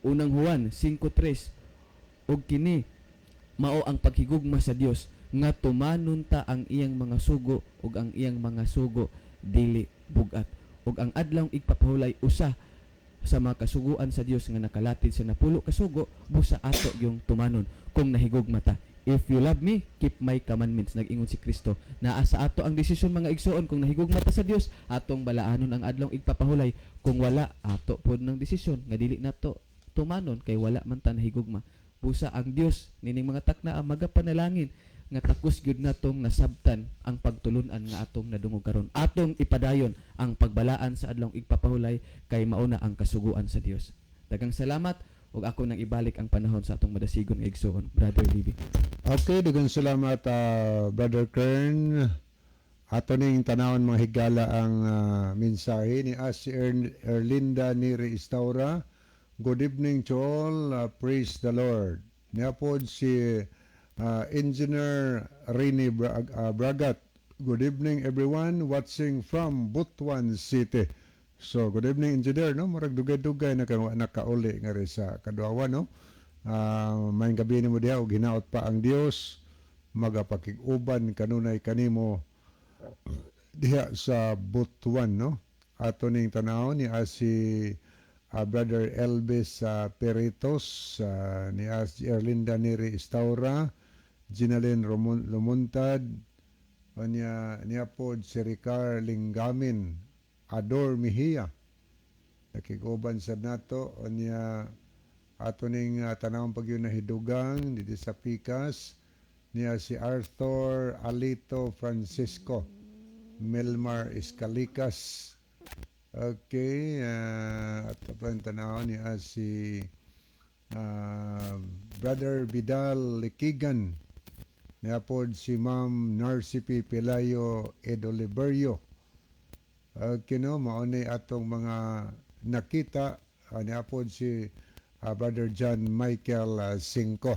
Unang Juan 5:3, og kini mao ang paghigugma sa Dios nga tumanon ta ang iyang mga sugo ug ang iyang mga sugo dili bugat. Ug ang adlawng igpapahulay usa sa mga kasuguan sa Dios nga nakalatid sa napulo ka sugo, busa ato yung tumanon kung nahigugma ta. If you love me, keep my commandments, nag-ingon si Kristo. Naa sa ato ang desisyon mga igsoon, kung nahigugma ta sa Dios, atong balaanon ang adlawng igpapahulay. Kung wala, ato pod ng desisyon nga dili nato tumanon kay wala man ta nahigugma. Busa ang Dios nining mga takna ang magapanalangin nga takos gyud natong nasabtan ang pagtulun-an nga atong nadungog karon. Atong ipadayon ang pagbalaan sa adlawng igpapahulay kay mauna ang kasuguan sa Dios. Daghang salamat ug ako nang ibalik ang panahon sa atong madasigon nga igsoon, Brother Libby. Okay, daghang salamat Brother Kern. Ato ning tanawon mga higala ang mensahe ni si Erlinda Neri Istaura. Good evening to all. Praise the Lord. Niapod si Engineer Rini Bragat. Good evening everyone watching from Butuan City. So, good evening Engineer, no? Murag dugay-dugay na nakauli nga rin sa Kaduawan, no? May gabi ni mo diha og hinaot pa ang Dios magapakig-uban kanunay kanimo diha sa Butuan, no? Ato ning tanaw ni si Brother Elvis Peritos, ni Erlinda Neri Istaura, Ginalyn Lumuntad, niya po si Ricar Lingamin, Ador Mejia, nakiguban sa nato, niya ato ning tanawang pagyon na hidugang, dito sa Picas, niya si Arthur Alito Francisco, Melmar Escalicas. Okay, at pa yung tanaw niya si Brother Vidal Likigan, niya po si Ma'am Narcipi Pelayo Edoliverio. Okay, no, maunay atong mga nakita, niya po si Brother John Michael Cinco.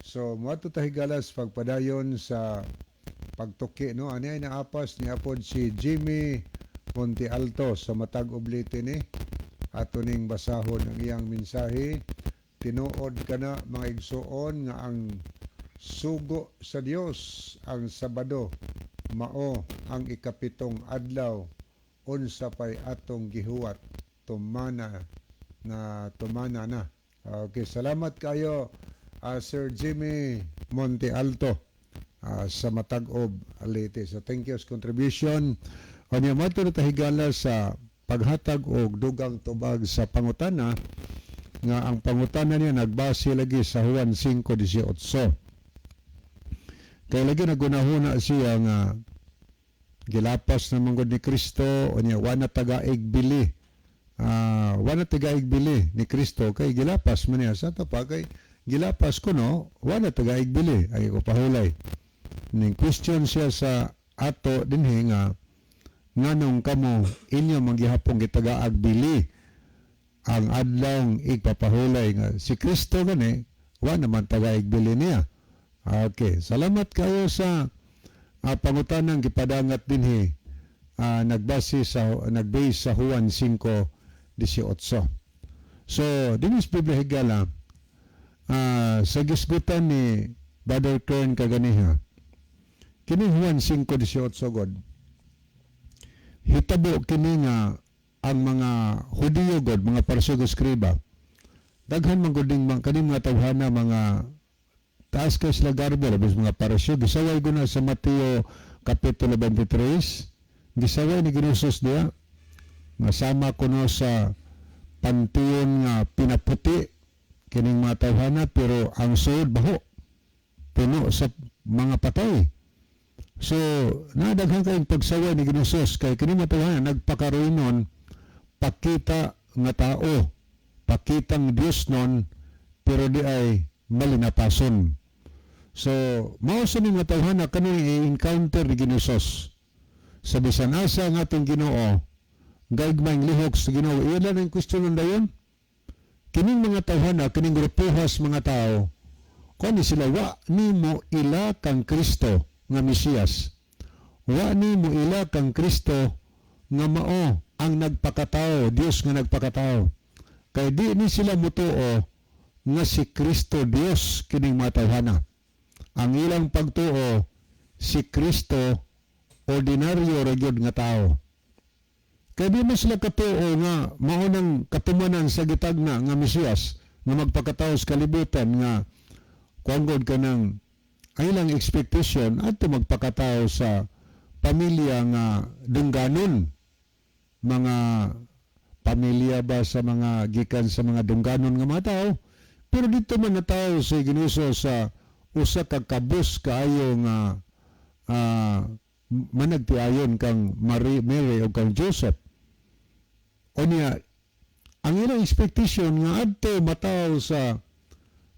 So, mato tahigalas pagpadayon sa pagtuki, no? Ani ay naapas niya po si Jimmy Monte Alto sa matag oblite ni ato ning basahon ang iyang mensahe. Tinuod ka na mga igsuon nga ang sugo sa Dios ang Sabado mao ang ikapitong adlaw unsa pay atong gihuwat tumana na. Okay, salamat kayo Sir Jimmy Monte Alto sa matag-ob Leyte. So thank you sa contribution. Kanya mato na tahigala sa paghatag og dugang tubag sa pangutana nga ang pangutana niya nagbase lagi sa Juan 5:18. Kaya lagi nagunahuna siya nga gilapas na manggod ni Kristo o niya wana tagaigbili. Wana tagaigbili ni Kristo kay gilapas man niya sa pa kay gilapas ko no wana tagaigbili ay ko pahulay. Ning question siya sa ato dinhi nga nganong kamo inyo manggihapon gitagaag bili ang adlawng igpapahulay nga si Kristo gani wa naman taga-igbili niya. Okay, salamat kayo sa pangutanang gipadangat dinhi. Nagbase sa Juan 5:18. So, dinis Biblia higala, sa gisgutan ni Brother Kern kaganiha, kini Juan 5:18 god, hitabo kini nga ang mga Hudiyo god, mga Pariseo skriba, daghan man gud kaning mga tawhana, mga taas kay sila garbo, labis mga Pariseo, gisaway guna sa Mateo Kapitulo 23, gisaway ni Ginosos diya, masama kuno sa pantiyon nga pinaputi kining mga tawhana, pero ang suod baho, puno sa mga patay. So, nadaghan kayong pagsaway ni Ginosos, kay kining mga tawhana nagpakaroon pakita nga tao, pakitang Dios non, pero di ay malinapason. So, mao sa mga tawhana kanang i-encounter ni Ginosos sa bisan asa nga ating Ginoo, gaigmayng lihok sa Ginoo. Iyan ang question dayon. Kining mga tawhana, kining grupuhas mga tao, kung sila, wa nimo ila kang Kristo nga Mesiyas. Wa nimo ila kang Kristo nga mao ang nagpakatao, Dios nga nagpakatao. Kay di ni sila mutuo nga si Kristo Dios kining mga tawhana. Ang ilang pagtuo, si Kristo ordinaryo ra gyud nga tao. Kaya di mo sila katuo nga maunang katumanan sa gitagna nga Mesiyas nga magpakatao sa kalibutan nga kuanggod ka ng ilang expectation at magpakatao sa pamilya nga dungganon, mga pamilya ba sa mga gikan sa mga dungganon nga mga tao, pero dito man na tao sa Ginuso sa usa ka kabus kaayo nga managtiayon kang Mary o kang Joseph. O niya, ang ilang expectation nga adto mataw sa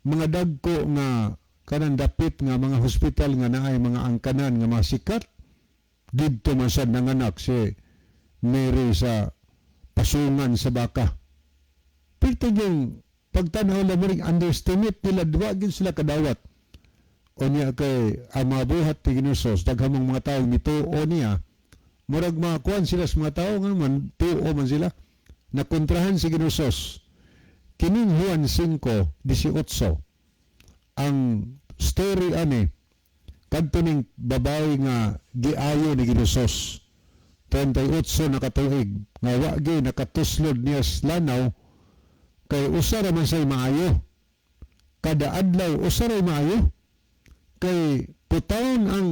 mga dagko nga kanang dapit nga mga hospital nga naay mga angkanan nga mga sikat, didto man sad nanganak si Mary sa pasungan sa baka. Pero yung pagtanaw na mo rin underestimate nila, duwa gid sila kadawat. O niya kay ang mga buhat ni Ginosos, daghamong mga tao mituo niya, murag makakuan sila sa mga tao nga man, tuo man sila, nakontrahan si Ginosos. Kining Juan 5:18, ang story ani, kadto ning babae nga giayo ni Ginosos, 38 na katuig, nga wa gyud nakatuslod niya sa lanaw, kay usa ra man say maayo. Kada adlaw usa ra maayo. Kay putawon ang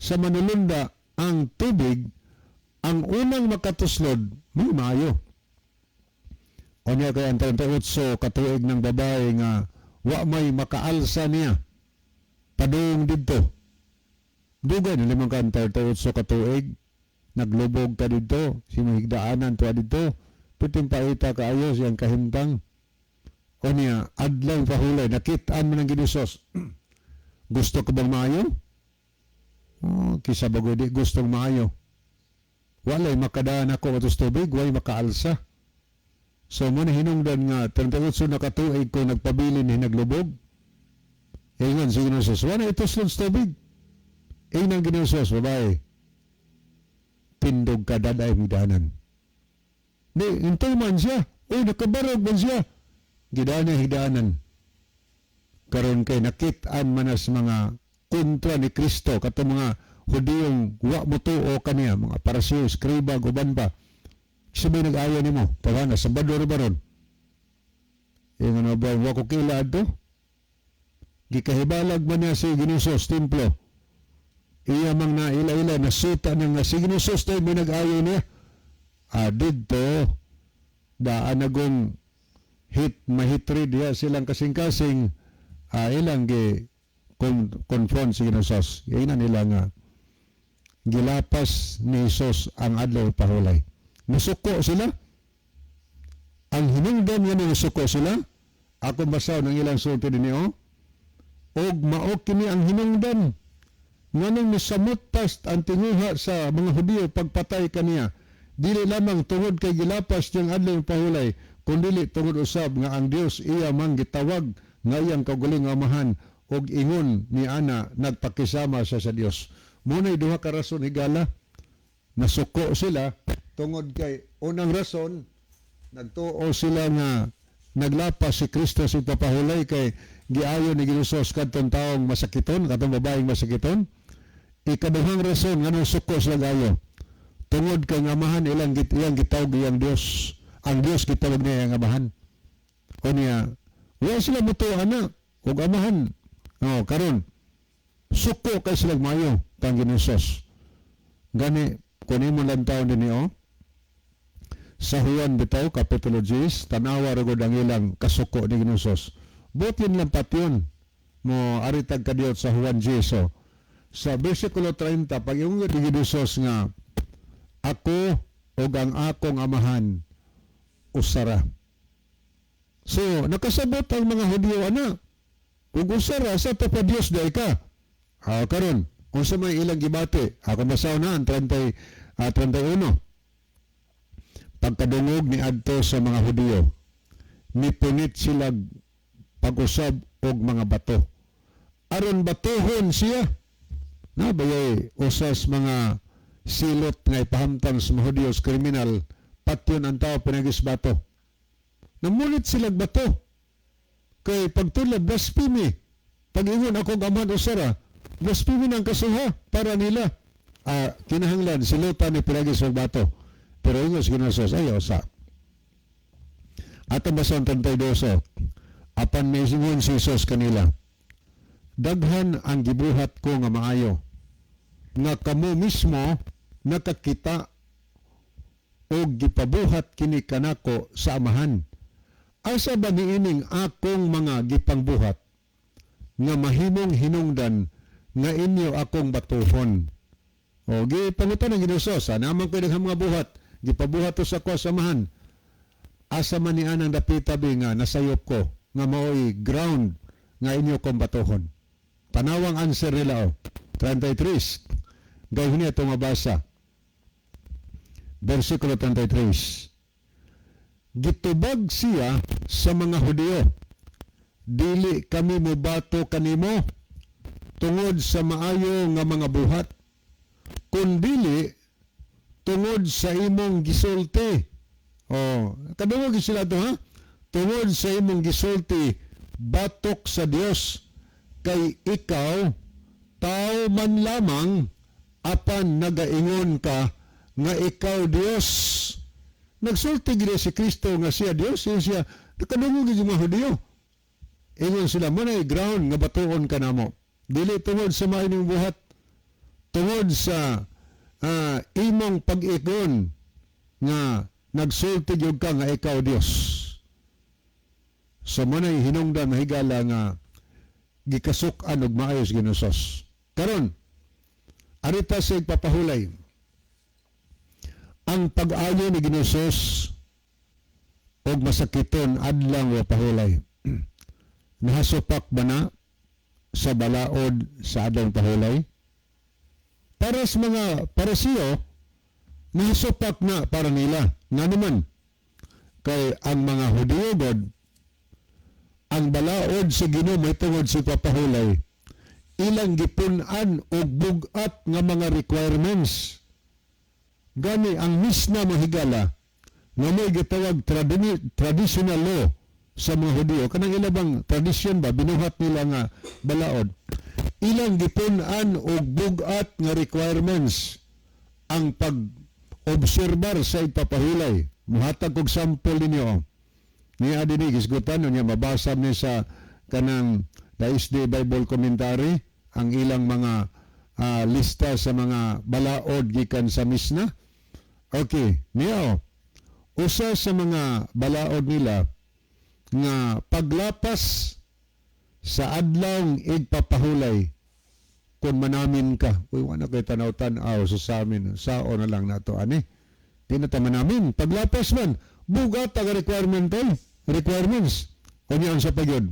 sa manulunda ang tubig, ang unang makatuslod may maayo. O niya kay ang 38 katuig ng babae nga wa may makaalsa niya padung didto. Dugay na limang ka 38 katuig, naglubog ka dito, sinihigdaanan to dito, puting paita kaayo siyang kahimtang. O niya, adlaw pahulay, nakitaan mo ng Ginosos. Gusto ko bang maayo? Oh, kisa bago di gustong maayo. Walay makadaan ako atos tubig, walay makaalsa. So muna hinungdan nga, 38 na katuig ko nagpabilin ni naglubog. Ingon si Ginosos, wala ituslod sa tubig. Inang Ginosos, babae, pindog kadaday midanan. Di, hintay man siya. Uy, nakabarog man siya. Gidana hidanan. Karon kay nakitaan manas mga kontra ni Kristo, kato mga Hudiyong wa mutuo kaniya, mga Pariseo, skriba, guban pa. Sabi nag-aya ni mo, tawana, sabador baron. Yung ano ba, wa ko kila ato? Gikahibalag man niya si Ginosos, templo. Iya mang na ila-ila, nasuta na nga si Ginosos tayo may nag-aya niya. Dito, daan nagong mahitrid ya silang kasing-kasing, ilang confront si Ginosos. Yan na nila nga, gilapas ni Jesus ang adlaw pahulay. Nasuko sila. Ang hinungdan nga nasuko sila. Ako basaw ng ilang sulti din niyo. Og mao kini ang hinungdan. Nganong misamot pas ang tinguha sa mga Hudiyo pagpatay kaniya. Dili lamang tungod kay gilapas niyang adlaw pahulay, kundi tungod usab nga ang Dios iya man gitawag nga iyang kaugaling nga amahan og ingon ni ana nagpakisama sa Dios. Muna'y duha ka rason higala nasuko sila tungod kay unang rason nagtuo sila nga naglapas si Kristo sa papahulay kay giayon ni Ginoo kadtong taong masakiton, kadtong babaeng masakiton. Ikaduhang rason nga nasuko sila gayo tungod kay nga amahan ilang gitawag iyang Dios. Ang Dios gitawag niya ang amahan. O niya, wala sila mutuan na ug amahan. O, karon suko kay sila mayo tang Ginoo. Gani kunin mo lang taon din niyo sa Juan bitaw kapitulo 10 tanawa ra gud ang ilang kasuko ni Ginoo. Butin lang patyon mo aritag kadiyot sa Juan 10. So, sa bersikulo 30 pag ingong ni Ginoo nga ako ug ang akong amahan usara. So, nakasabot ang mga Hudyo ana. Ug usara sa pa Dios day ka. Karon, kung sa may ilang gibati, ako basaw na ang 31. Pagkadungog ni adto sa mga Hudyo, nipunit sila pag-usab og mga bato. Aron batohon siya. Nabayay usas mga silot nga ipahamtang sa mga Hudyo kriminal, patyon ang tao pinagisbato. Namulit sila bato. Kay pagtulad, blasphemy. Pag-ingon akong amahan usara, blasphemy ng kasuha para nila. Kinahanglan, silutan ni pinagis bato. Pero ingon si Ginoo ayaw sa. Ato basang 32, apan may singon si Jesus kanila, daghan ang gibuhat ko nga maayo, nga kamo mismo nakakita o gipabuhat kini kanako sa amahan. Asa ba niining akong mga gipangbuhat nga mahimong hinungdan nga inyo akong batuhon? O gipangutan ng Ginoo naman ko mga buhat gipabuhat to sa ko samahan. Asa man ni anang dapitabi nga nasayop ko nga mao'y ground nga inyo kong batuhon. Tanawang answer nila 33. Gawin niya itong mabasa. Versikulo 33. Gitubag siya sa mga Hudyo, dili kami mubato kanimo tungod sa maayo nga mga buhat, kundili tungod sa imong gisulti. Kadungog sila to ha? Tungod sa imong gisulti batok sa Dios, kay ikaw tao man lamang apan nagaingon ka nga ikaw Dios. Nagsulti gid si Kristo nga siya Dios, siya nakadungog gid mga Hudyo. Ingon sila mo na ground nga batuon ka namo. Dili tungod sa maining buhat, tungod sa imong pag-igon nga nagsulti gyud ka nga ikaw Dios. So mo na hinungdan na higala nga gikasuk-an og maayos Ginoo. Karon arita sa papahulay ang pag-ayo ni Ginoo og masakiton adlang wa pahulay. Nahasupak ba na sa balaod sa adlang pahulay? Para sa mga Parisiyo, nahasupak na para nila. Nga naman, kay ang mga Hudyo god, ang balaod sa Ginoo may tungod sa papahulay, ilang gipunan og bugat nga mga requirements. Gani ang misna mahigala nga may gitawag traditional law sa mga Hudyo. Kanang ilabang tradisyon ba binuhat nila nga balaod. Ilang gipunan og bugat nga requirements ang pag-obserbar sa ipapahulay. Muhatag og sample ninyo. Niya dinhi gisgutan niya mabasa ni sa kanang DSD Bible Commentary ang ilang mga lista sa mga balaod gikan sa misna. Okay, niyo. Usa sa mga balaod nila nga paglapas sa adlawng igpapahulay kung manamin ka. Uy, wala kayo tanaw-tanaw sa amin. Sao na lang na ito, ani? Di na manamin. Paglapas man, bugat ang requirements. Kung yan sa pagyod.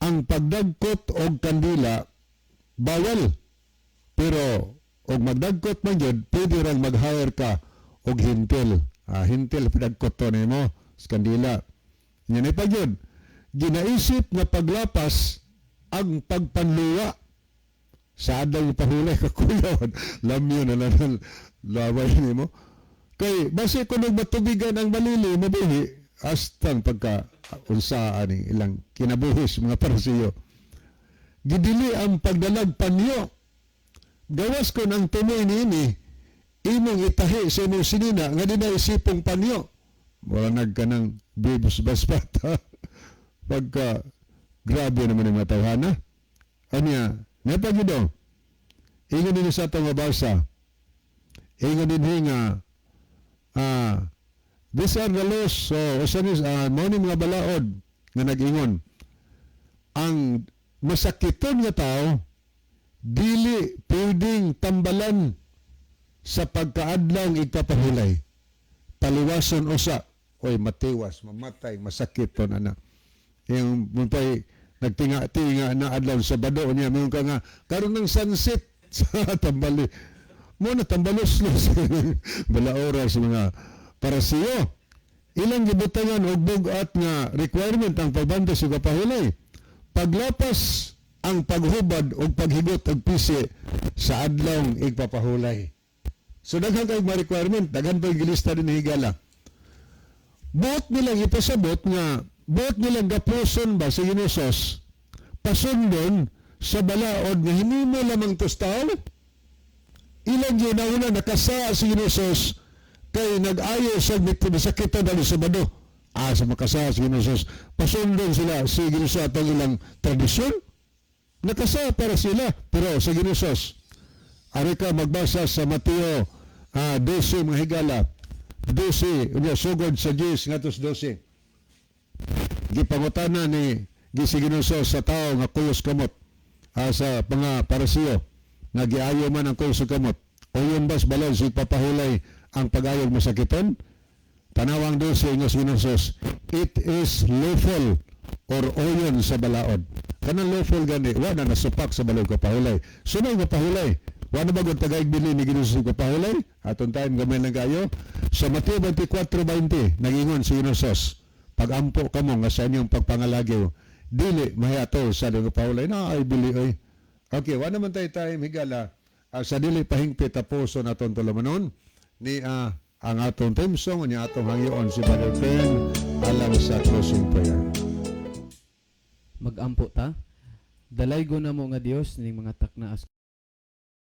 Ang pagdagkot og kandila, bawal. Pero, og magdagkot man yun, pwede rin mag-hire ka og hintil. Hintil, pagdagkot to na mo, sa kandila. Yan ay pagyod. ginaisip na paglapas ang pagpanluwa sa adang pahulay kakuyawan. Lamyo na lang laway ni mo. Kay base kung nagmatubigan ang malili, mabuhi, astang pagka unsaan ni ilang kinabuhis mga parasiyo. Gidili ang pagdalag panyo. Gawas ko ng tumoy niini, imong itahi sa imong sinina, nga di na isipong panyo. Wala nagkanang bibus baspata. Pagka, grabe naman yung matawhana. Anya, napagido. Ingon din sa itong mabasa. Ingon din nga, these are the laws, so, mauning mga balaod nga nag-ingon. Ang masakiton nga tao, dili pwedeng tambalan sa pagkaadlang ikapahulay. Paliwason usa, oy matiwas, mamatay, masakit to na. Yung muntay nagtinga-tinga na adlaw sa bado niya, mayroon ka nga karon ng sunset sa tambali. Mo na tambalos-los bala oras mga parasiyo. Ilang gibutangan og bugat nga requirement ang pagbanda sa kapahulay. Paglapas ang paghubad o paghigot og pisi sa adlong igpapahulay. So daghan kay mga requirement, daghan pa gilista din higala. Buot nilang ipasabot nga, buot nilang gapuson ba sa Ginosos, pasundon sa balaod nga hinimo lamang tostaw. Ilang ginauna nakasa sa Ginosos kay nag-ayo sa sakitan dali sa bado. Sa makasa sa Ginosos, pasundon sila sa Ginosos atong ilang tradisyon. Nakasa para sila, pero sa Ginosos. Ari ka magbasa sa Mateo 12 mga higala. 12, sugod sa 10 ngatos 12. Gipangutana ni si Ginosos sa tao nga kuyos kamot sa mga parasiyo nga giayo man ang kuyos kamot. O yun bas balon si papahulay ang pag-ayog masakiton? Tanawang 12 nga si Ginosos, it is lawful or oyon sa balaod. Kanang lawful gani, wala na nasupak sa balog kapahulay. Sunod kapahulay, wala ba kung tagaigbili ni Ginosos kapahulay? Atong time gamay lang kayo. Sa Mateo 24:20, nagingon si Ginosos, pag-ampo ka mo nga sa inyong pagpangalagyo, dili mahiato sa balog kapahulay. Na ay bili oy. Okay, wala naman tayo higala. Sa dili pahingpit tapuso na itong tulamanon ni ang atong theme song niya atong hangyoon si Brother Ken alam sa closing prayer. Magampo ta. Dalaygo na mo nga Dios ning mga takna